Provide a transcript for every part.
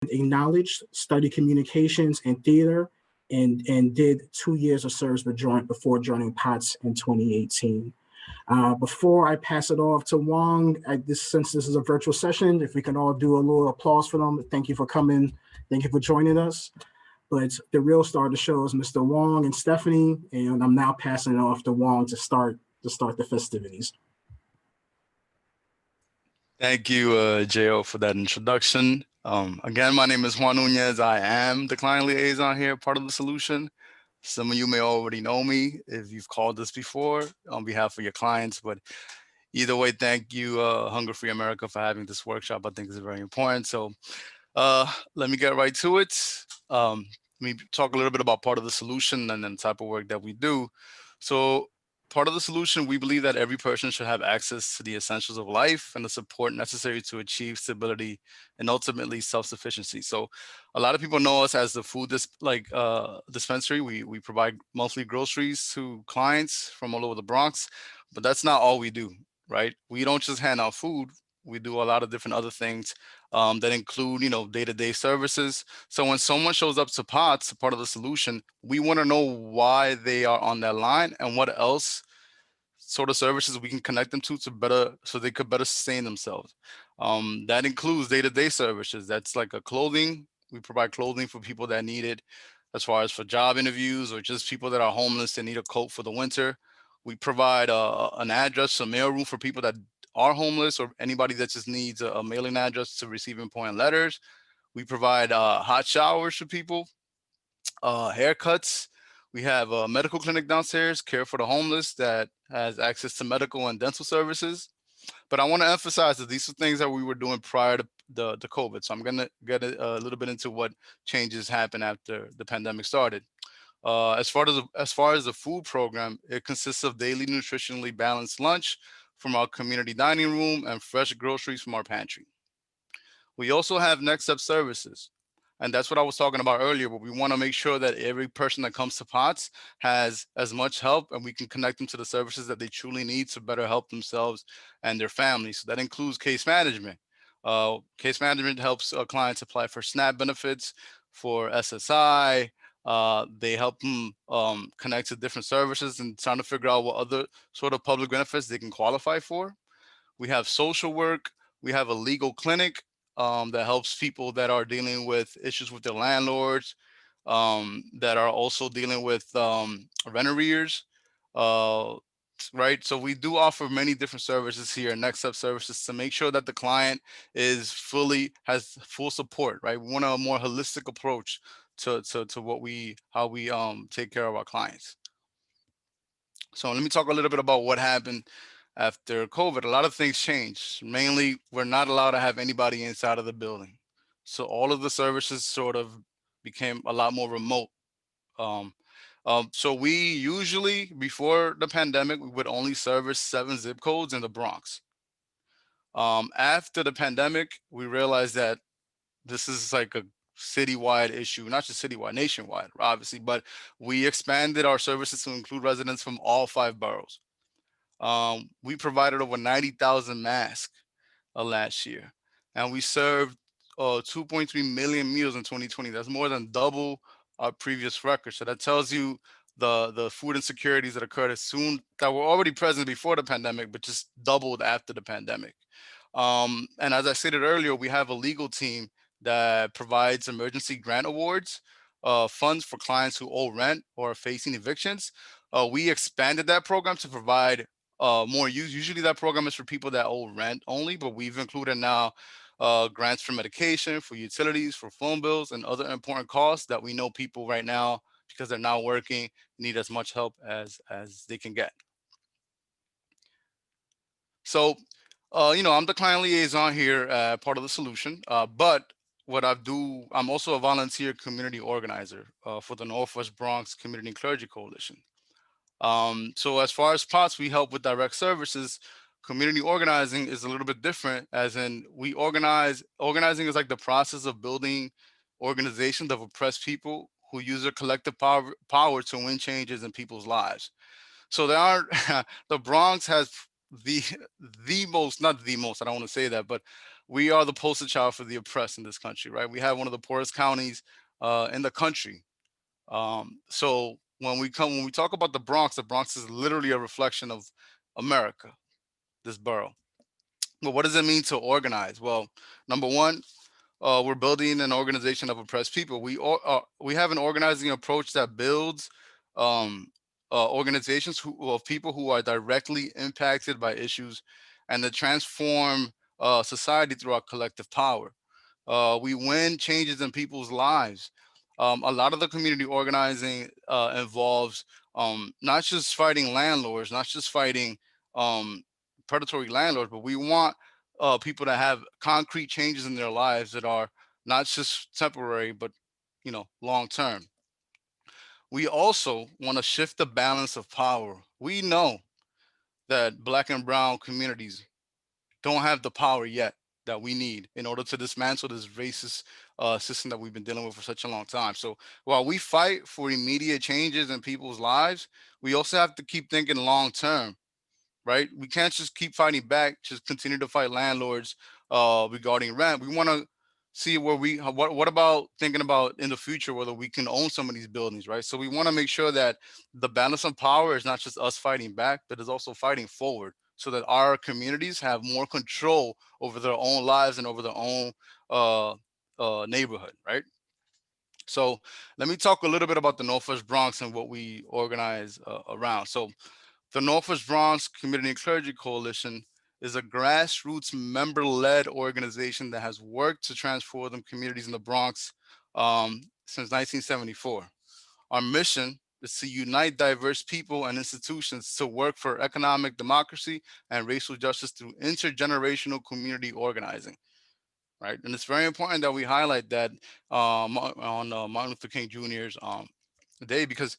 acknowledged, studied communications and theater, and did 2 years of service before joining POTS in 2018. Before I pass it off to Wong, since this is a virtual session, if we can all do a little applause for them. Thank you for coming. Thank you for joining us. But the real star of the show is Mr. Wong and Stephanie, and I'm now passing it off to Wong to start the festivities. Thank you, Jo, for that introduction. Again, my name is Juan Nunez. I am the client liaison here, part of the solution. Some of you may already know me if you've called us before on behalf of your clients, but either way, thank you, Hunger Free America, for having this workshop. I think it's very important. So let me get right to it. Let me talk a little bit about part of the solution and then the type of work that we do. So part of the solution, we believe that every person should have access to the essentials of life and the support necessary to achieve stability and ultimately self-sufficiency. So a lot of people know us as the food dispensary. We provide monthly groceries to clients from all over the Bronx, but that's not all we do, right? We don't just hand out food. We do a lot of different other things that include, day-to-day services. So when someone shows up to POTS, part of the solution, we want to know why they are on that line and what else sort of services we can connect them to so they could better sustain themselves. That includes day-to-day services. That's like a clothing. We provide clothing for people that need it, as far as for job interviews or just people that are homeless and need a coat for the winter. We provide an address, a mail room for people that are homeless or anybody that just needs a mailing address to receive important letters. We provide hot showers for people, haircuts. We have a medical clinic downstairs, care for the homeless that has access to medical and dental services. But I want to emphasize that these are things that we were doing prior to the COVID. So I'm going to get a little bit into what changes happened after the pandemic started. As far as the food program, it consists of daily nutritionally balanced lunch from our community dining room and fresh groceries from our pantry. We also have next step services. And that's what I was talking about earlier, but we want to make sure that every person that comes to POTS has as much help and we can connect them to the services that they truly need to better help themselves and their families. So that includes case management. Case management helps clients apply for SNAP benefits, for SSI. They help them connect to different services and trying to figure out what other sort of public benefits they can qualify for. We have social work. We have a legal clinic that helps people that are dealing with issues with their landlords, that are also dealing with rent arrears, uh, right? So we do offer many different services here, next step services, to make sure that the client has full support, right? We want a more holistic approach to how we take care of our clients. So let me talk a little bit about what happened after COVID. A lot of things changed. Mainly, we're not allowed to have anybody inside of the building. So all of the services sort of became a lot more remote. Um, so we usually, before the pandemic, we would only service 7 zip codes in the Bronx. After the pandemic, we realized that this is like a citywide issue, not just citywide, nationwide, obviously, but we expanded our services to include residents from all 5 boroughs. We provided over 90,000 masks last year, and we served 2.3 million meals in 2020. That's more than double our previous record. So that tells you the food insecurities that occurred that were already present before the pandemic, but just doubled after the pandemic. And as I stated earlier, we have a legal team that provides emergency grant awards, funds for clients who owe rent or are facing evictions. We expanded that program to provide more use. Usually that program is for people that owe rent only, but we've included now grants for medication, for utilities, for phone bills, and other important costs that we know people right now, because they're not working, need as much help as they can get. So, I'm the client liaison here, part of the solution. But what I'm also a volunteer community organizer for the Northwest Bronx Community Clergy Coalition. So as far as POTS, we help with direct services. Community organizing is a little bit different, as in we organize. Organizing is like the process of building organizations of oppressed people who use their collective power to win changes in people's lives. So there are the Bronx has the the most, not the most, I don't want to say that, but we are the poster child for the oppressed in this country, right? We have one of the poorest counties in the country. So when we talk about the Bronx is literally a reflection of America, this borough. But what does it mean to organize? Well, number one, we're building an organization of oppressed people. We have an organizing approach that builds um, organizations of people who are directly impacted by issues, and that transform society through our collective power. We win changes in people's lives. A lot of the community organizing involves not just fighting landlords, not just fighting um, predatory landlords, but we want people to have concrete changes in their lives that are not just temporary, but long term. We also want to shift the balance of power. We know that Black and brown communities don't have the power yet that we need in order to dismantle this racist system that we've been dealing with for such a long time. So while we fight for immediate changes in people's lives, we also have to keep thinking long term, right? We can't just keep fighting back, just continue to fight landlords regarding rent. We want to see where what about thinking about in the future whether we can own some of these buildings, right? So we want to make sure that the balance of power is not just us fighting back, but is also fighting forward so that our communities have more control over their own lives and over their own uh, neighborhood, right? So let me talk a little bit about the Northwest Bronx and what we organize around. So the Northwest Bronx Community and Clergy Coalition is a grassroots member-led organization that has worked to transform the communities in the Bronx since 1974. Our mission is to unite diverse people and institutions to work for economic democracy and racial justice through intergenerational community organizing, right? And it's very important that we highlight that on Martin Luther King Jr.'s day, because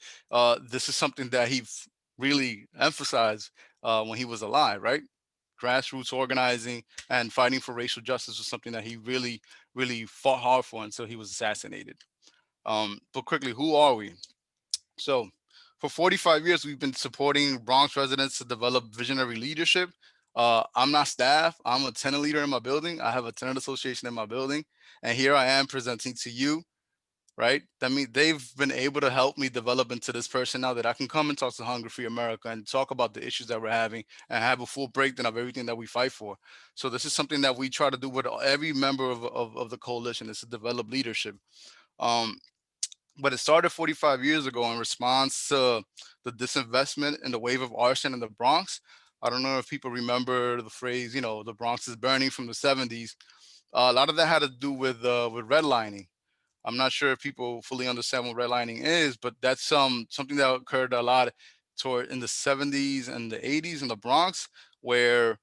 this is something that really emphasized when he was alive, right? Grassroots organizing and fighting for racial justice was something that he really, really fought hard for until he was assassinated. But quickly, who are we? So, for 45 years, we've been supporting Bronx residents to develop visionary leadership. I'm not staff, I'm a tenant leader in my building. I have a tenant association in my building. And here I am presenting to you, right? That means they've been able to help me develop into this person now that I can come and talk to Hunger Free America and talk about the issues that we're having and have a full breakdown of everything that we fight for. So this is something that we try to do with every member of the coalition, is to develop leadership. Um, but it started 45 years ago in response to the disinvestment and the wave of arson in the Bronx. I don't know if people remember the phrase, the Bronx is burning from the 70s. A lot of that had to do with redlining. I'm not sure if people fully understand what redlining is, but that's something that occurred a lot toward in the 70s and the 80s in the Bronx, where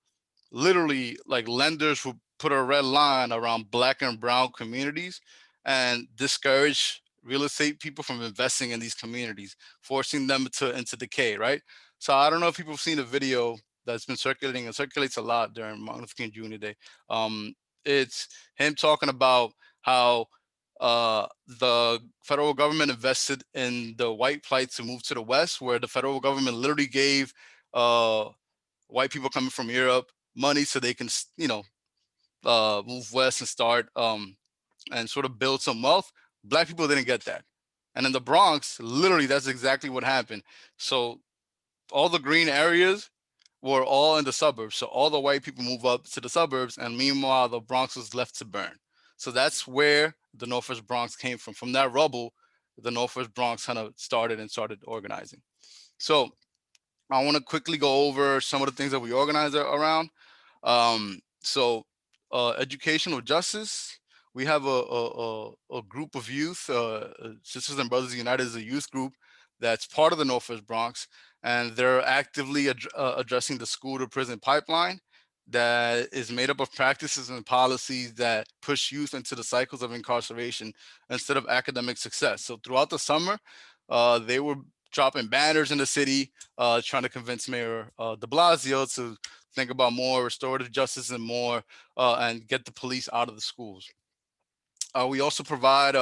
literally like lenders would put a red line around Black and brown communities and discourage real estate people from investing in these communities, forcing them to into decay, right? So I don't know if people have seen a video that's been circulating and circulates a lot during Martin Luther King Jr. Day. Um, it's him talking about how the federal government invested in the white plight to move to the West, where the federal government literally gave uh, white people coming from Europe money so they can, move west and start and sort of build some wealth. Black people didn't get that. And in the Bronx, literally, that's exactly what happened. So all the green areas were all in the suburbs. So all the white people move up to the suburbs, and meanwhile, the Bronx was left to burn. So that's where the Northwest Bronx came from. From that rubble, the Northwest Bronx kind of started organizing. So I want to quickly go over some of the things that we organize around. So educational justice. We have a group of youth, Sisters and Brothers United is a youth group that's part of the Northwest Bronx, and they're actively addressing the school to prison pipeline that is made up of practices and policies that push youth into the cycles of incarceration instead of academic success. So throughout the summer, they were dropping banners in the city, trying to convince Mayor de Blasio to think about more restorative justice and more and get the police out of the schools. We also provide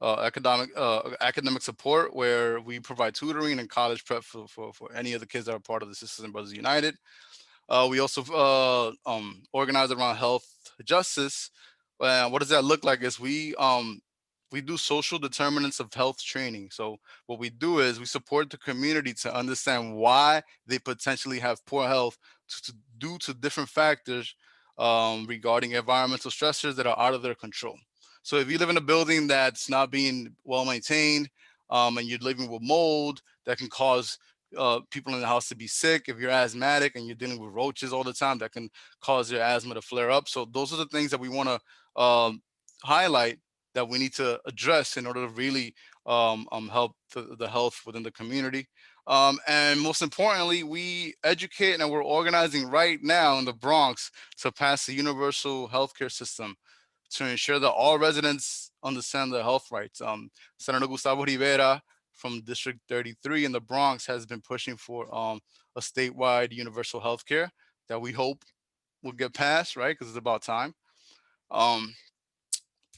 academic support, where we provide tutoring and college prep for any of the kids that are part of the Sisters and Brothers United. We also organize around health justice. What does that look like? Is we do social determinants of health training. So what we do is we support the community to understand why they potentially have poor health due to different factors regarding environmental stressors that are out of their control. So if you live in a building that's not being well maintained, and you're living with mold that can cause people in the house to be sick. If you're asthmatic and you're dealing with roaches all the time, that can cause your asthma to flare up. So those are the things that we want to highlight, that we need to address in order to really help the health within the community. And most importantly, we educate, and we're organizing right now in the Bronx to pass the universal healthcare system to ensure that all residents understand their health rights. Senator Gustavo Rivera from District 33 in the Bronx has been pushing for a statewide universal health care that we hope will get passed, right? Because it's about time. Um,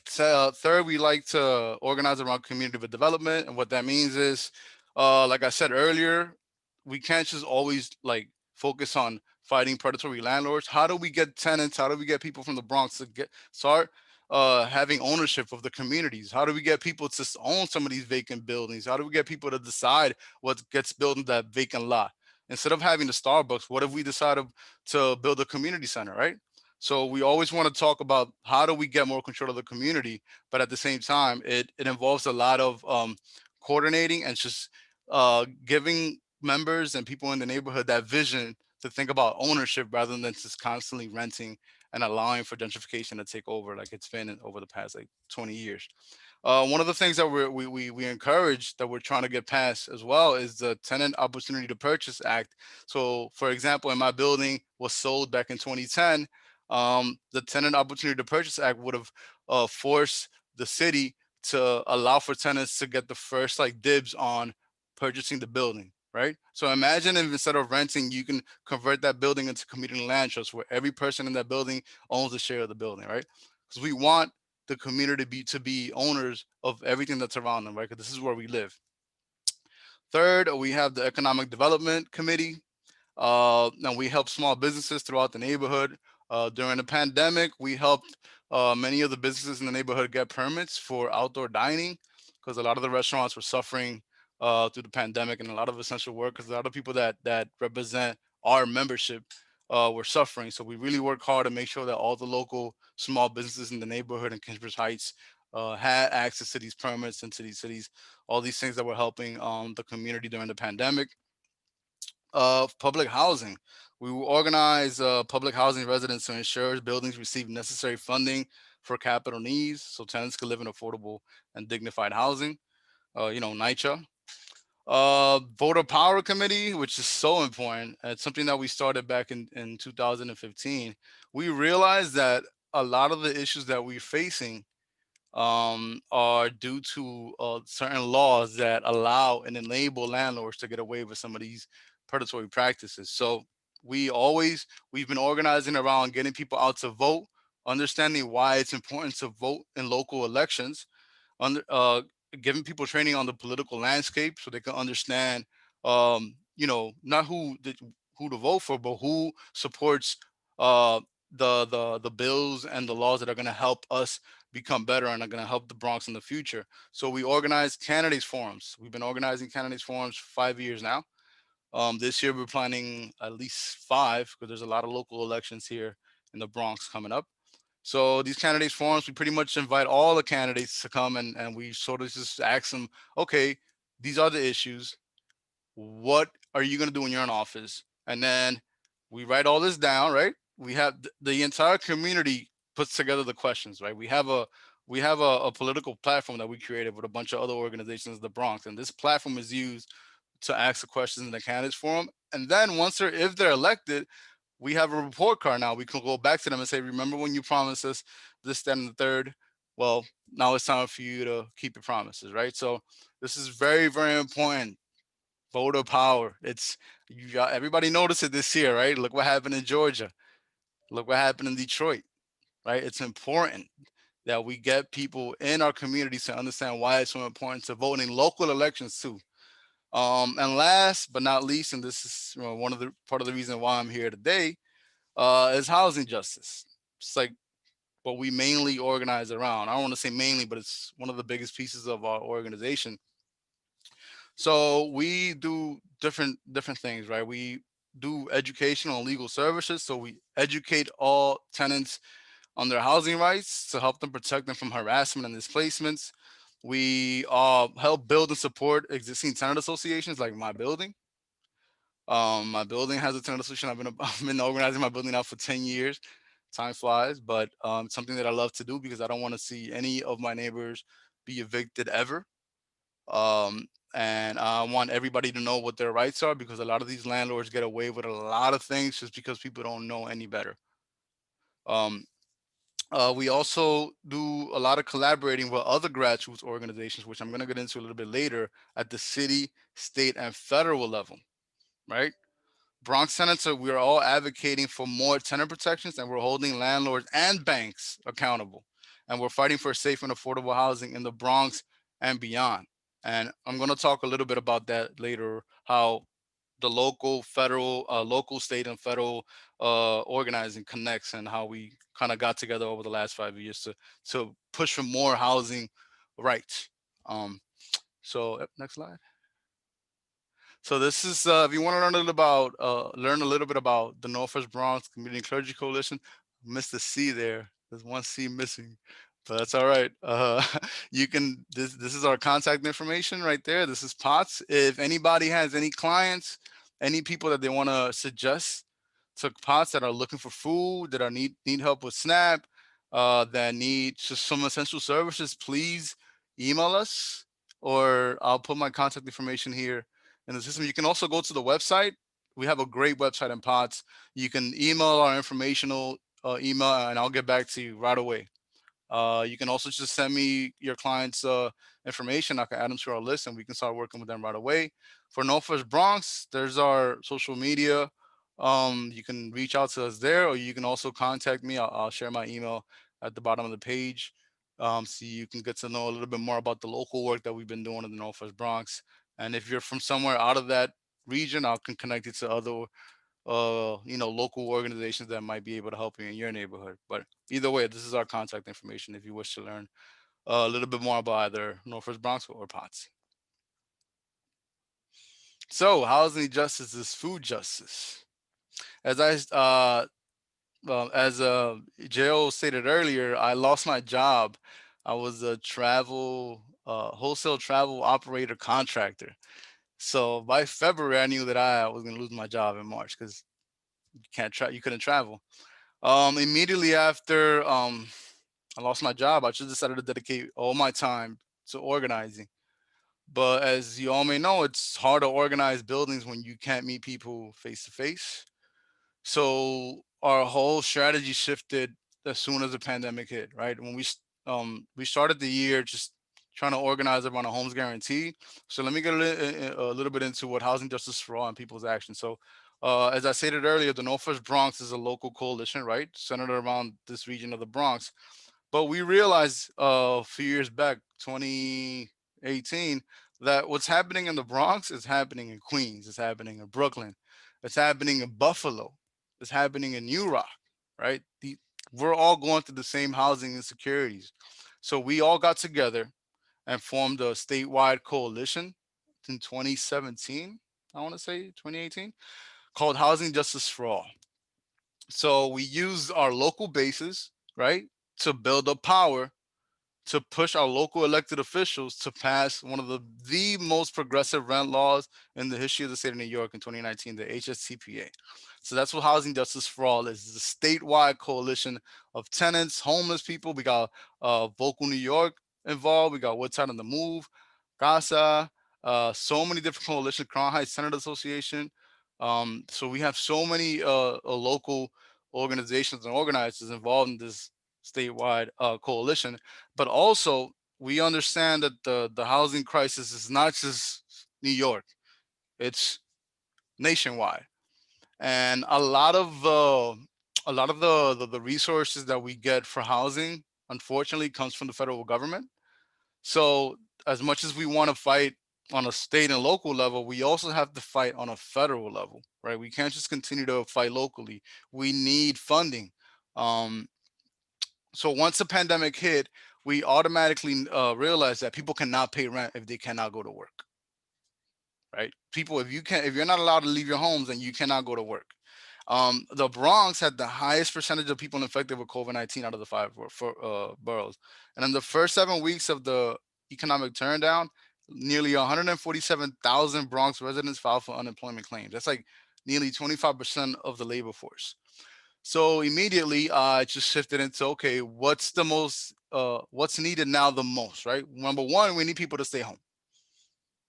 Third, we like to organize around community development, and what that means is, like I said earlier, we can't just always like focus on fighting predatory landlords. How do we get tenants? How do we get people from the Bronx to start having ownership of the communities? How do we get people to own some of these vacant buildings? How do we get people to decide what gets built in that vacant lot? Instead of having the Starbucks, what if we decided to build a community center, right? So we always want to talk about how do we get more control of the community, but at the same time, it involves a lot of coordinating and just giving members and people in the neighborhood that vision to think about ownership rather than just constantly renting and allowing for gentrification to take over like it's been over the past like 20 years. One of the things that we encourage that we're trying to get passed as well is the Tenant Opportunity to Purchase Act. So, for example, in my building was sold back in 2010. The Tenant Opportunity to Purchase Act would have forced the city to allow for tenants to get the first like dibs on purchasing the building, right? So imagine if instead of renting, you can convert that building into community land trust where every person in that building owns a share of the building, right? Because we want the community to be owners of everything that's around them, right? Because this is where we live. Third, we have the Economic Development Committee. And we help small businesses throughout the neighborhood. During the pandemic, we helped many of the businesses in the neighborhood get permits for outdoor dining because a lot of the restaurants were suffering through the pandemic, and a lot of essential workers, a lot of people that represent our membership were suffering. So we really work hard to make sure that all the local small businesses in the neighborhood in Kingsbridge Heights had access to these permits and to these cities, all these things that were helping the community during the pandemic. Public housing. We will organize public housing residents to ensure buildings receive necessary funding for capital needs so tenants can live in affordable and dignified housing. NYCHA. Voter Power Committee, which is so important. It's something that we started back in 2015. We realized that a lot of the issues that we're facing are due to certain laws that allow and enable landlords to get away with some of these predatory practices. So we've been organizing around getting people out to vote, understanding why it's important to vote in local elections, under giving people training on the political landscape so they can understand, not who to vote for, but who supports uh, the bills and the laws that are going to help us become better and are going to help the Bronx in the future. So we organize candidates forums. We've been organizing candidates forums for 5 years now. This year we're planning at least five because there's a lot of local elections here in the Bronx coming up. So these candidates forums, we pretty much invite all the candidates to come and we sort of just ask them, okay, these are the issues. What are you going to do when you're in office? And then we write all this down, right? We have the entire community puts together the questions, right? We have a political platform that we created with a bunch of other organizations in the Bronx, and this platform is used to ask the questions in the candidates forum. And then if they're elected, we have a report card now. We can go back to them and say, remember when you promised us this, that, and the third? Well, now it's time for you to keep your promises, right? So this is very, very important. Voter power. Everybody noticed it this year, right? Look what happened in Georgia. Look what happened in Detroit, right? It's important that we get people in our communities to understand why it's so important to vote in local elections too. And last but not least, and this is one of the part of the reason why I'm here today, is housing justice. It's like what we mainly organize around. I don't want to say mainly, but it's one of the biggest pieces of our organization. So we do different things, right? We do educational and legal services. So we educate all tenants on their housing rights to help them protect them from harassment and displacements. We help build and support existing tenant associations like my building. My building has a tenant association. I've been organizing my building now for 10 years. Time flies, but it's something that I love to do because I don't want to see any of my neighbors be evicted ever. Um, and I want everybody to know what their rights are because a lot of these landlords get away with a lot of things just because people don't know any better. Um, we also do a lot of collaborating with other grassroots organizations, which I'm going to get into a little bit later at the city, state, and federal level, right? Bronx tenants are, we're all advocating for more tenant protections and we're holding landlords and banks accountable. And we're fighting for safe and affordable housing in the Bronx and beyond. And I'm going to talk a little bit about that later, how the local, federal, local, state, and federal organizing connects and how we kind of got together over the last 5 years to push for more housing rights. So next slide. So this is if you want to learn a little bit about the Northwest Bronx Community Clergy Coalition. Missed the C there. There's one C missing, but that's all right. You can this is our contact information right there. This is POTS. If anybody has any clients, any people that they want to suggest to POTS that are looking for food, that are need help with SNAP, that need just some essential services, please email us, or I'll put my contact information here in the system. You can also go to the website. We have a great website in POTS. You can email our informational email and I'll get back to you right away. You can also just send me your client's information. I can add them to our list and we can start working with them right away. For Northwest Bronx, there's our social media. You can reach out to us there, or you can also contact me. I'll share my email at the bottom of the page, so you can get to know a little bit more about the local work that we've been doing in the Northwest Bronx. And if you're from somewhere out of that region, I can connect you to other local organizations that might be able to help you in your neighborhood. But either way, this is our contact information if you wish to learn a little bit more about either Northwest Bronx or POTS. So housing justice is food justice. As I as Jo stated earlier, I lost my job. I was a wholesale travel operator contractor. So by February, I knew that I was going to lose my job in March because you couldn't travel. Immediately after I lost my job, I just decided to dedicate all my time to organizing. But as you all may know, it's hard to organize buildings when you can't meet people face to face. So our whole strategy shifted as soon as the pandemic hit, right? When we started the year just trying to organize around a homes guarantee. So let me get a little bit into what housing justice for all and people's action. So as I stated earlier, the Northwest Bronx is a local coalition, right, centered around this region of the Bronx. But we realized a few years back, 2018, that what's happening in the Bronx is happening in Queens, it's happening in Brooklyn, it's happening in Buffalo, it's happening in New Rock, right? We're all going through the same housing insecurities. So we all got together and formed a statewide coalition in 2017, I want to say 2018, called Housing Justice for All. So we used our local bases, right, to build up power to push our local elected officials to pass one of the most progressive rent laws in the history of the state of New York in 2019, the HSTPA. So that's what Housing Justice for All is. It's a statewide coalition of tenants, homeless people. We got Vocal New York involved. We got Woodside on the Move, CASA, so many different coalitions, Crown Heights Tenant Association. So we have so many local organizations and organizers involved in this statewide coalition. But also, we understand that the housing crisis is not just New York; it's nationwide, and a lot of the resources that we get for housing, unfortunately, comes from the federal government. So, as much as we want to fight on a state and local level, we also have to fight on a federal level, right? We can't just continue to fight locally. We need funding. Um, so once the pandemic hit, we automatically realized that people cannot pay rent if they cannot go to work, right? People, if you're not allowed to leave your homes, then you cannot go to work. The Bronx had the highest percentage of people infected with COVID-19 out of the five boroughs. And in the first 7 weeks of the economic turndown, nearly 147,000 Bronx residents filed for unemployment claims. That's like nearly 25% of the labor force. So immediately, I just shifted into, okay, what's needed now the most, right? Number one, we need people to stay home.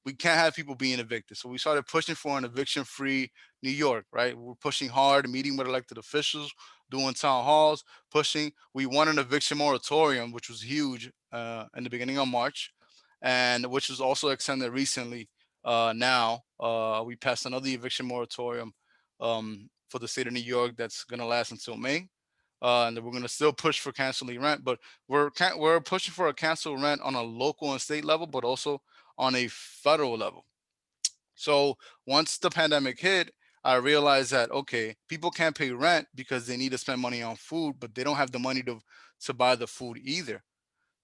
We can't have people being evicted. So we started pushing for an eviction free New York, right? We're pushing hard, meeting with elected officials, doing town halls, pushing. We won an eviction moratorium, which was huge in the beginning of March, and which was also extended recently. Now, we passed another eviction moratorium for the state of New York that's going to last until May. And we're going to still push for canceling rent, but we're pushing for a cancel rent on a local and state level, but also on a federal level. So once the pandemic hit, I realized that, okay, people can't pay rent because they need to spend money on food, but they don't have the money to buy the food either.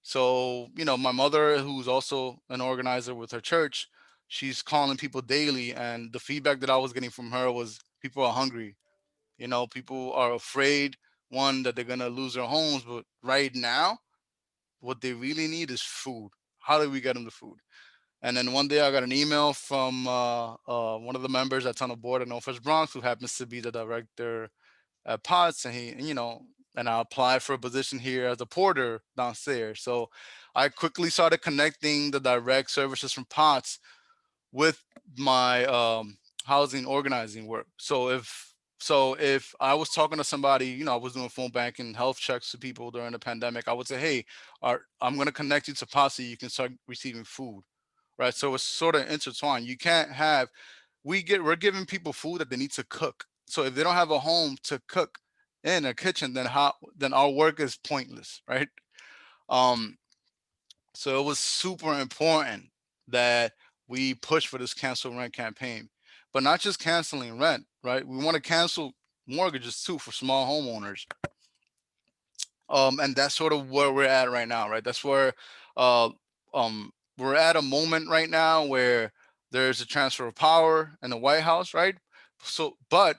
So, my mother, who's also an organizer with her church, she's calling people daily, and the feedback that I was getting from her was people are hungry. People are afraid, one, that they're gonna lose their homes, but right now, what they really need is food. How do we get them the food? And then one day I got an email from one of the members that's on the board at POTS Bronx, who happens to be the director at POTS, and I applied for a position here as a porter downstairs. So I quickly started connecting the direct services from POTS with my housing organizing work. So if I was talking to somebody, I was doing phone banking, health checks to people during the pandemic, I would say, hey, I'm going to connect you to POTS so you can start receiving food, right? So it's sort of intertwined. You can't have we're giving people food that they need to cook. So if they don't have a home to cook in a kitchen, then our work is pointless, right? Um, so it was super important that we push for this cancel rent campaign, but not just canceling rent, right? We want to cancel mortgages too for small homeowners. And that's sort of where we're at right now, right? That's where uh, we're at a moment right now where there's a transfer of power in the White House, right? But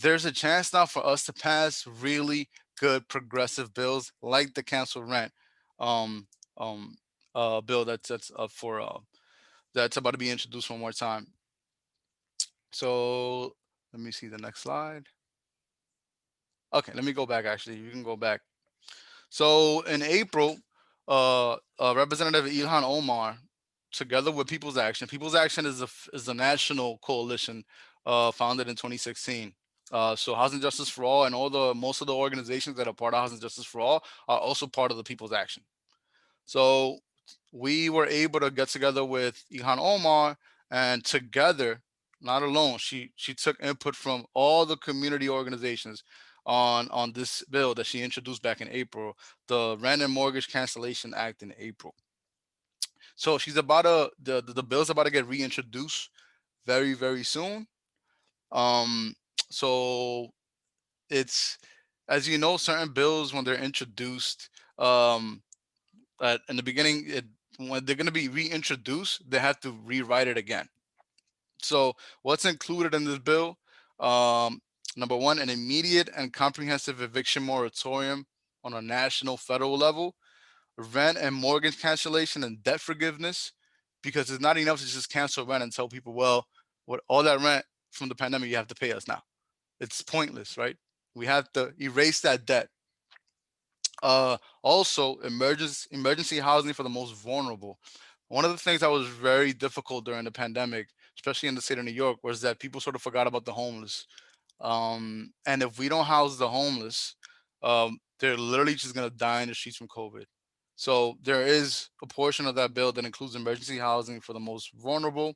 there's a chance now for us to pass really good progressive bills like the cancel rent um, um, bill that's up for that's about to be introduced one more time. So let me see the next slide. Okay, let me go back. Actually, you can go back. So in April, Representative Ilhan Omar, together with People's Action is a national coalition founded in 2016. So Housing Justice for All and most of the organizations that are part of Housing Justice for All are also part of the People's Action. So we were able to get together with Ilhan Omar, and together, not alone, she took input from all the community organizations on this bill that she introduced back in April, the Rent and Mortgage Cancellation Act in April. So she's about to the bill's about to get reintroduced very very soon. Um, so it's, as you know, certain bills when they're introduced, um, in the beginning, when they're going to be reintroduced, they have to rewrite it again. So what's included in this bill? Um, Number one, an immediate and comprehensive eviction moratorium on a national federal level, rent and mortgage cancellation and debt forgiveness, because it's not enough to just cancel rent and tell people, well, what all that rent from the pandemic you have to pay us now. It's pointless, right? We have to erase that debt. Also, emergency housing for the most vulnerable. One of the things that was very difficult during the pandemic, especially in the state of New York, was that people sort of forgot about the homeless. And if we don't house the homeless, they're literally just gonna die in the streets from COVID. So there is a portion of that bill that includes emergency housing for the most vulnerable.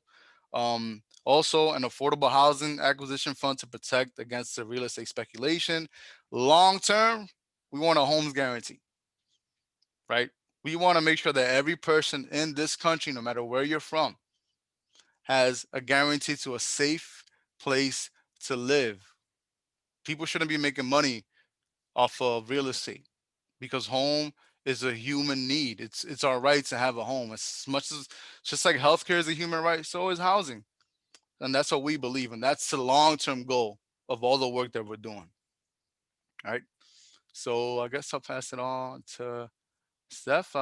Also, an affordable housing acquisition fund to protect against the real estate speculation. Long term, we want a homes guarantee, right? We want to make sure that every person in this country, no matter where you're from, has a guarantee to a safe place to live. People shouldn't be making money off of real estate because home is a human need. It's our right to have a home. As much as just like healthcare is a human right, so is housing. And that's what we believe in. That's the long-term goal of all the work that we're doing. All right. So I guess I'll pass it on to Steph.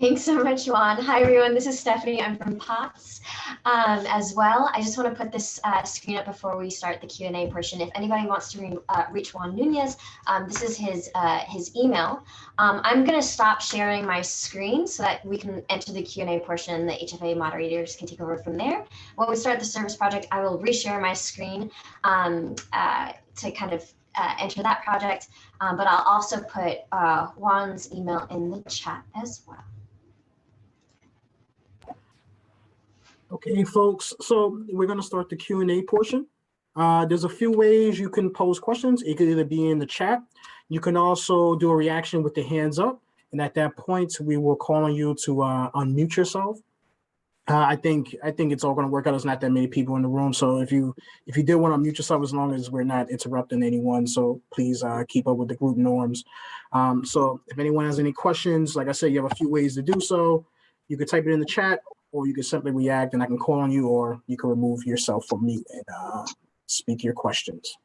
Thanks so much, Juan. Hi, everyone. This is Stephanie. I'm from POTS as well. I just want to put this screen up before we start the Q&A portion. If anybody wants to reach Juan Nunez, this is his email. I'm going to stop sharing my screen so that we can enter the Q&A portion. The HFA moderators can take over from there. When we start the service project, I will reshare my screen to kind of enter that project, but I'll also put Juan's email in the chat as well. Okay, folks, so we're going to start the Q&A portion. There's a few ways you can pose questions. It could either be in the chat. You can also do a reaction with the hands up. And at that point, we will call on you to unmute yourself. I think it's all going to work out. There's not that many people in the room. So if you did want to unmute yourself, as long as we're not interrupting anyone, so please keep up with the group norms. So if anyone has any questions, like I said, you have a few ways to do so. You can type it in the chat, or you can simply react and I can call on you, or you can remove yourself from mute and speak your questions.